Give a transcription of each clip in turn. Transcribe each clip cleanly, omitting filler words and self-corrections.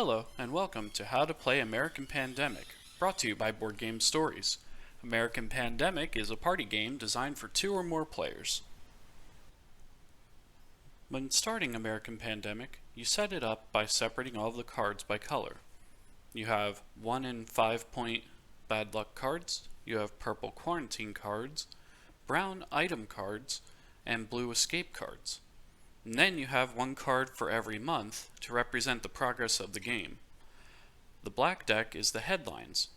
Hello, and welcome to How to Play American Pandemic, brought to you by Boardgame Stories. American Pandemic is a party game designed for 2 or more players. When starting American Pandemic, you set it up by separating all of the cards by color. You have 1 and 5 point bad luck cards, you have purple quarantine cards, brown item cards, and blue escape cards. And then you have 1 card for every month to represent the progress of the game. The black deck is the headlines.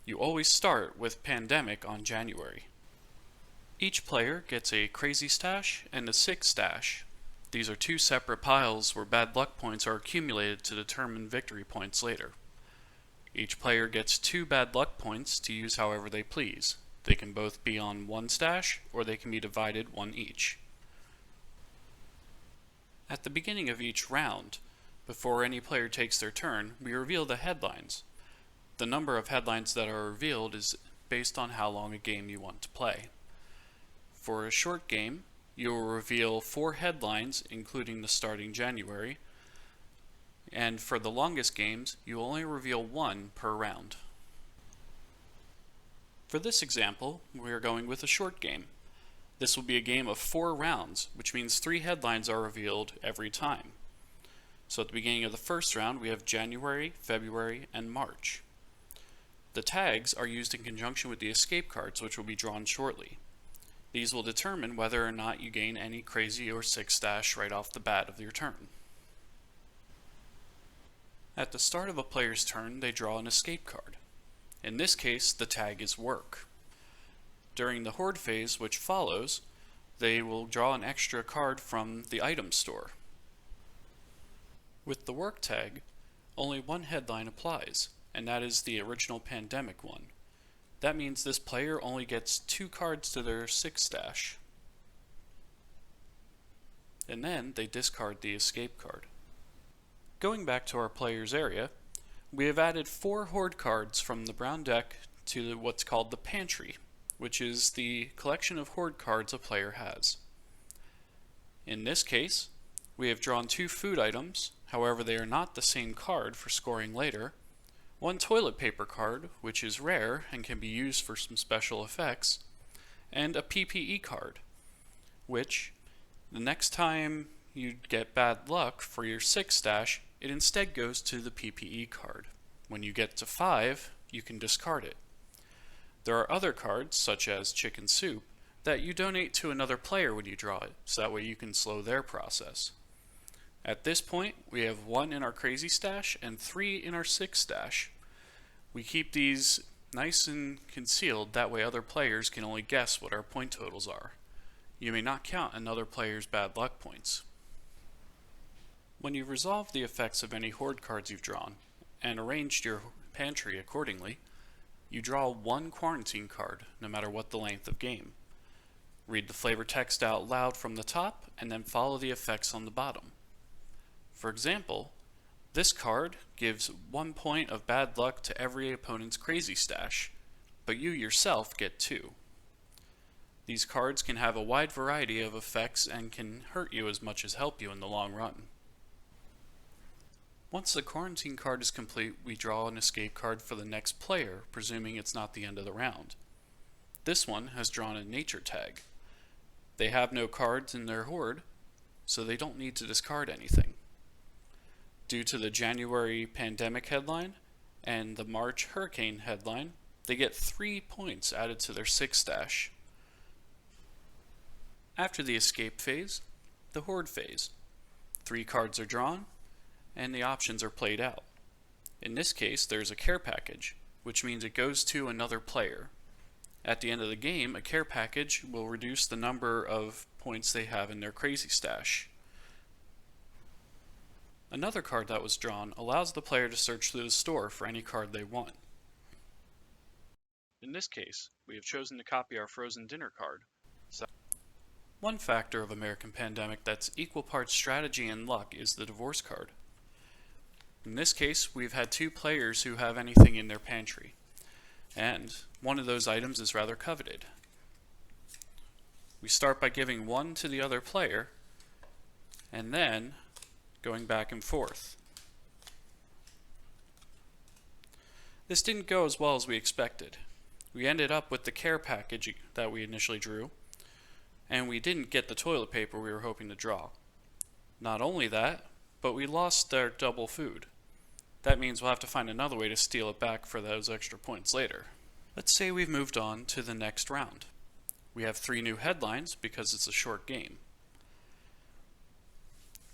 You always start with Pandemic on January. Each player gets a Crazy Stash and a Sick Stash. These are 2 separate piles where bad luck points are accumulated to determine victory points later. Each player gets 2 bad luck points to use however they please. They can both be on 1 stash or they can be divided 1 each. At the beginning of each round, before any player takes their turn, we reveal the headlines. The number of headlines that are revealed is based on how long a game you want to play. For a short game, you will reveal 4 headlines, including the starting January, and for the longest games, you will only reveal 1 per round. For this example, we are going with a short game. This will be a game of 4 rounds, which means 3 headlines are revealed every time. So at the beginning of the first round, we have January, February, and March. The tags are used in conjunction with the escape cards, which will be drawn shortly. These will determine whether or not you gain any crazy or sick stash right off the bat of your turn. At the start of a player's turn, they draw an escape card. In this case, the tag is work. During the Horde phase, which follows, they will draw an extra card from the item store. With the work tag, only 1 headline applies, and that is the original Pandemic one. That means this player only gets 2 cards to their sick stash. And then they discard the escape card. Going back to our player's area, we have added 4 Horde cards from the brown deck to what's called the pantry, which is the collection of Horde cards a player has. In this case, we have drawn 2 food items, however they are not the same card for scoring later, 1 toilet paper card, which is rare and can be used for some special effects, and a PPE card, which the next time you get bad luck for your sick stash, it instead goes to the PPE card. When you get to 5, you can discard it. There are other cards, such as chicken soup, that you donate to another player when you draw it, so that way you can slow their process. At this point, we have 1 in our crazy stash and 3 in our sick stash. We keep these nice and concealed, that way other players can only guess what our point totals are. You may not count another player's bad luck points. When you've resolved the effects of any Horde cards you've drawn, and arranged your pantry accordingly, you draw 1 quarantine card, no matter what the length of game. Read the flavor text out loud from the top, and then follow the effects on the bottom. For example, this card gives 1 point of bad luck to every opponent's crazy stash, but you yourself get 2. These cards can have a wide variety of effects and can hurt you as much as help you in the long run. Once the quarantine card is complete, we draw an escape card for the next player, presuming it's not the end of the round. This one has drawn a nature tag. They have no cards in their Horde, so they don't need to discard anything. Due to the January Pandemic headline and the March Hurricane headline, they get 3 points added to their sick stash. After the escape phase, the Horde phase. 3 cards are drawn, and the options are played out. In this case, there's a care package, which means it goes to another player. At the end of the game, a care package will reduce the number of points they have in their crazy stash. Another card that was drawn allows the player to search through the store for any card they want. In this case, we have chosen to copy our frozen dinner card. One factor of American Pandemic that's equal parts strategy and luck is the divorce card. In this case, we've had 2 players who have anything in their pantry, and one of those items is rather coveted. We start by giving 1 to the other player, and then going back and forth. This didn't go as well as we expected. We ended up with the care package that we initially drew, and we didn't get the toilet paper we were hoping to draw. Not only that, but we lost our double food. That means we'll have to find another way to steal it back for those extra points later. Let's say we've moved on to the next round. We have 3 new headlines because it's a short game.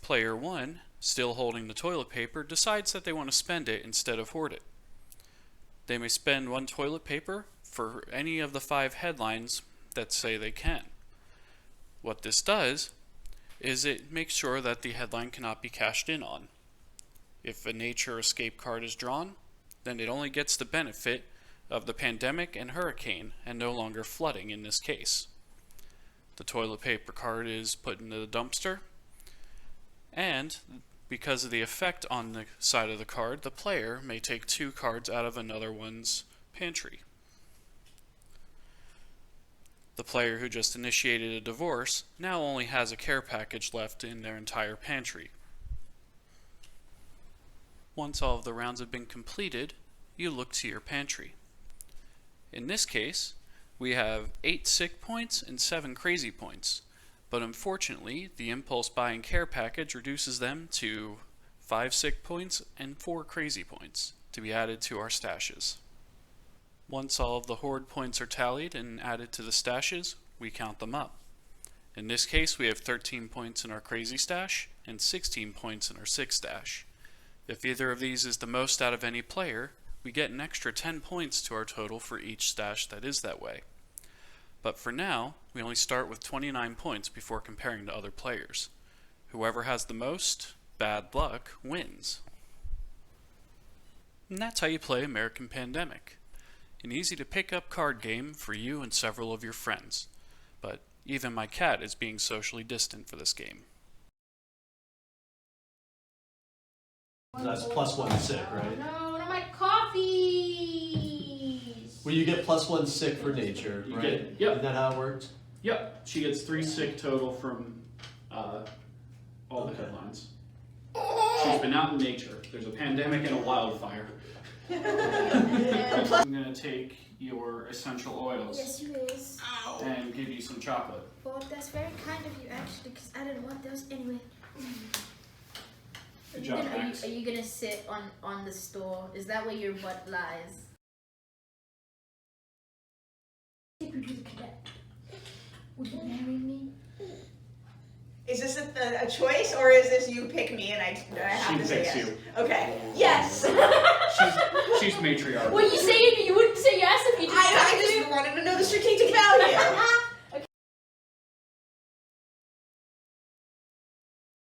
Player 1, still holding the toilet paper, decides that they want to spend it instead of hoard it. They may spend 1 toilet paper for any of the 5 headlines that say they can. What this does is it makes sure that the headline cannot be cashed in on. If a nature escape card is drawn, then it only gets the benefit of the pandemic and hurricane and no longer flooding in this case. The toilet paper card is put into the dumpster, and because of the effect on the side of the card, the player may take 2 cards out of another one's pantry. The player who just initiated a divorce now only has a care package left in their entire pantry. Once all of the rounds have been completed, you look to your pantry. In this case, we have 8 sick points and 7 crazy points, but unfortunately, the impulse buying care package reduces them to 5 sick points and 4 crazy points to be added to our stashes. Once all of the hoard points are tallied and added to the stashes, we count them up. In this case, we have 13 points in our crazy stash and 16 points in our sick stash. If either of these is the most out of any player, we get an extra 10 points to our total for each stash that is that way. But for now, we only start with 29 points before comparing to other players. Whoever has the most bad luck wins. And that's how you play American Pandemic. An easy to pick up card game for you and several of your friends. But even my cat is being socially distant for this game. That's +1 sick, right? No, not my coffees! Well, you get +1 sick for nature, You right? get- yep. Isn't that how it works? Yep, she gets 3 sick total from all the Okay. headlines. She's been out in nature. There's a pandemic and a wildfire. I'm going to take your essential oils Yes, you is. and give you some chocolate. Well, that's very kind of you, actually, because I didn't want those anyway. Good job, Max. Are you gonna sit on the store? Is that where your butt lies? Take her to the cadet. Would you marry me? Is this a choice, or is this you pick me and I have She to say picks yes? you. Okay. Yes. She's matriarch. Well, you wouldn't say yes if you didn't. I just